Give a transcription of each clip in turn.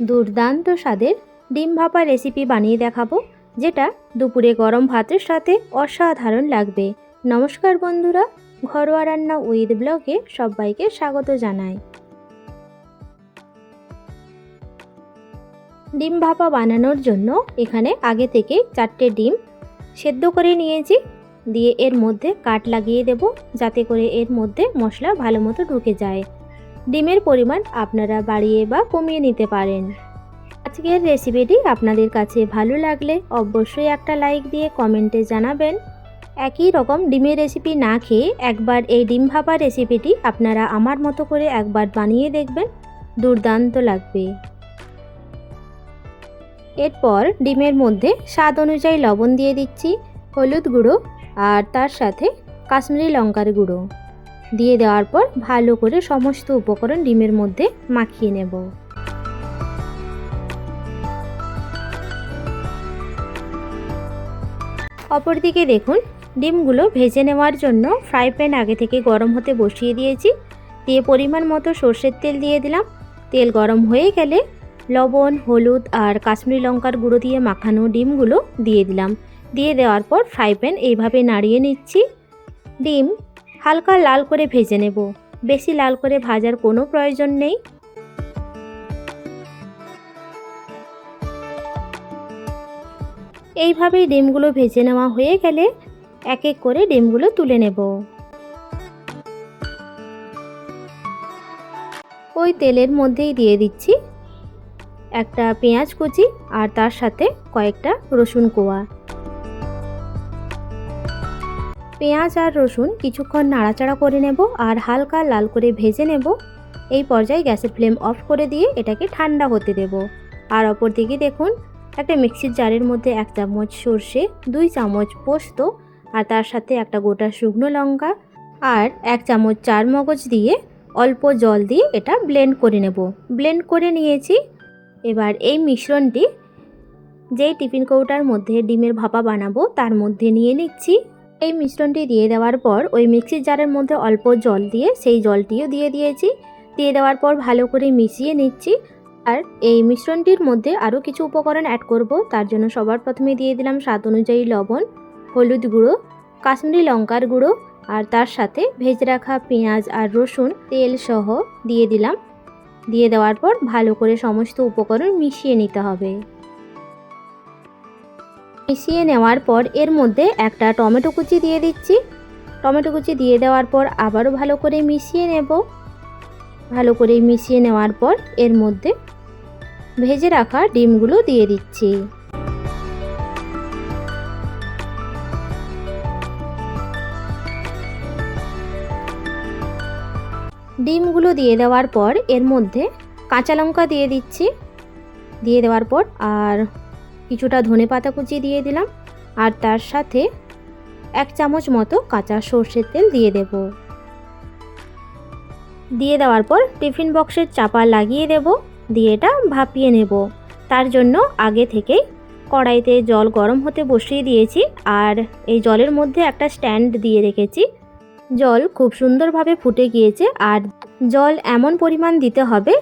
দুর্দান্ত স্বাদের ডিম ভাপা রেসিপি বানিয়ে দেখাবো, যেটা দুপুরে গরম ভাতের সাথে অসাধারণ লাগবে। নমস্কার বন্ধুরা, ঘরোয়া রান্না উইথ ব্লগে সবাইকে স্বাগত জানাই। ডিম ভাপা বানানোর জন্য এখানে আগে থেকে 4টে ডিম সেদ্ধ করে নিয়েছি। দিয়ে এর মধ্যে কাট লাগিয়ে দেব, যাতে করে এর মধ্যে মশলা ভালো মতো ঢুকে যায়। ডিমের পরিমাণ আপনারা বাড়িয়ে বা কমিয়ে নিতে পারেন। আজকের রেসিপিটি আপনাদের কাছে ভালো লাগলে অবশ্যই একটা লাইক দিয়ে কমেন্টে জানাবেন। একই রকম ডিমের রেসিপি না খেয়ে একবার এই ডিম ভাপা রেসিপিটি আপনারা আমার মতো করে একবার বানিয়ে দেখবেন, দুর্দান্ত লাগবে। এরপর ডিমের মধ্যে স্বাদ অনুযায়ী লবণ দিয়ে দিচ্ছি, হলুদ গুঁড়ো আর তার সাথে কাশ্মীরি লঙ্কার গুঁড়ো দিয়ে দেওয়ার পর ভালো করে সমস্ত উপকরণ ডিমের মধ্যে মাখিয়ে নেব। অপরদিকে দেখুন, ডিমগুলো ভেজে নেওয়ার জন্য ফ্রাই প্যান আগে থেকে গরম হতে বসিয়ে দিয়েছি। দিয়ে পরিমাণ মতো সর্ষের তেল দিয়ে দিলাম। তেল গরম হয়ে গেলে লবণ, হলুদ আর কাশ্মীরি লঙ্কার গুঁড়ো দিয়ে মাখানো ডিমগুলো দিয়ে দিলাম। দিয়ে দেওয়ার পর ফ্রাই প্যান এইভাবে নাড়িয়ে নিচ্ছি। ডিম হালকা লাল করে ভেজে নেব, বেশি লাল করে ভাজার কোনো প্রয়োজন নেই। এইভাবেই ডিমগুলো ভেজে নেওয়া হয়ে গেলে এক এক করে ডিমগুলো তুলে নেব। ওই তেলের মধ্যেই দিয়ে দিচ্ছি একটা পেঁয়াজ কুচি আর তার সাথে কয়েকটা রসুন কোয়া। পেঁয়াজ আর রসুন কিছুক্ষণ নাড়াচাড়া করে নেব আর হালকা লাল করে ভেজে নেব। এই পর্যায়ে গ্যাসের ফ্লেম অফ করে দিয়ে এটাকে ঠান্ডা হতে দেব। আর অপর দিকে দেখুন, একটা মিক্সির জারের মধ্যে 1 চামচ সর্ষে, 2 চামচ পোস্ত আর তার সাথে একটা গোটা শুকনো লঙ্কা আর 1 চামচ চারমগজ দিয়ে অল্প জল দিয়ে এটা ব্লেন্ড করে নেব। ব্লেন্ড করে নিয়েছি। এবার এই মিশ্রণটি যেই টিফিন কৌটার মধ্যে ডিমের ভাপা বানাবো তার মধ্যে নিয়ে নিচ্ছি। এই মিশ্রণটি দিয়ে দেওয়ার পর ওই মিক্সির জারের মধ্যে অল্প জল দিয়ে সেই জলটিও দিয়ে দিয়েছি। দিয়ে দেওয়ার পর ভালো করে মিশিয়ে নিচ্ছি। আর এই মিশ্রণটির মধ্যে আরও কিছু উপকরণ অ্যাড করব। তার জন্য সবার প্রথমে দিয়ে দিলাম স্বাদ অনুযায়ী লবণ, হলুদ গুঁড়ো, কাশ্মীরি লঙ্কার গুঁড়ো আর তার সাথে ভেজে রাখা পেঁয়াজ আর রসুন তেল সহ দিয়ে দিলাম। দিয়ে দেওয়ার পর ভালো করে সমস্ত উপকরণ মিশিয়ে নিতে হবে। মিশিয়ে নেওয়ার পর এর মধ্যে একটা টমেটো কুচি দিয়ে দিচ্ছি। টমেটো কুচি দিয়ে দেওয়ার পর আবারও ভালো করে মিশিয়ে নেব। ভালো করে মিশিয়ে নেওয়ার পর এর মধ্যে ভেজে রাখা ডিমগুলো দিয়ে দিচ্ছি। ডিমগুলো দিয়ে দেওয়ার পর এর মধ্যে কাঁচা লঙ্কা দিয়ে দিচ্ছি। দিয়ে দেওয়ার পর আর কিছুটা ধনেপাতা কুচি দিয়ে দিলাম আর তার সাথে 1 চামচ মতো কাঁচা সর্ষের তেল দিয়ে দেব। দিয়ে দেওয়ার পর টিফিন বক্সের চাপা লাগিয়ে দেব। দিয়ে এটা ভাপিয়ে নেব। তার জন্য আগে থেকেই কড়াইতে জল গরম হতে বসিয়ে দিয়েছি আর এই জলের মধ্যে একটা স্ট্যান্ড দিয়ে রেখেছি। জল খুব সুন্দরভাবে ফুটে গিয়েছে আর জল এমন পরিমাণ দিতে হবে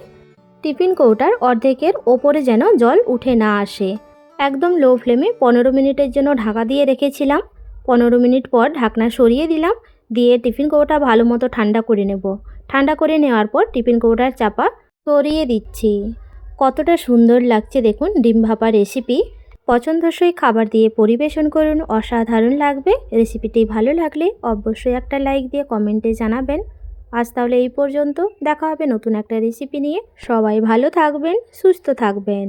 টিফিন কৌটার অর্ধেকের ওপরে যেন জল উঠে না আসে। একদম লো ফ্লেমে 15 মিনিটের জন্য ঢাকা দিয়ে রেখেছিলাম। 15 মিনিট পর ঢাকনা সরিয়ে দিলাম। দিয়ে টিফিন কৌটা ভালো মতো ঠান্ডা করে নেব। ঠান্ডা করে নেওয়ার পর টিফিন কৌটার চাপা সরিয়ে দিচ্ছি। কতটা সুন্দর লাগছে দেখুন ডিম ভাপা রেসিপি। পছন্দসই খাবার দিয়ে পরিবেশন করুন, অসাধারণ লাগবে। রেসিপিটি ভালো লাগলে অবশ্যই একটা লাইক দিয়ে কমেন্টে জানাবেন। আজ তাহলে এই পর্যন্ত, দেখা হবে নতুন একটা রেসিপি নিয়ে। সবাই ভালো থাকবেন, সুস্থ থাকবেন।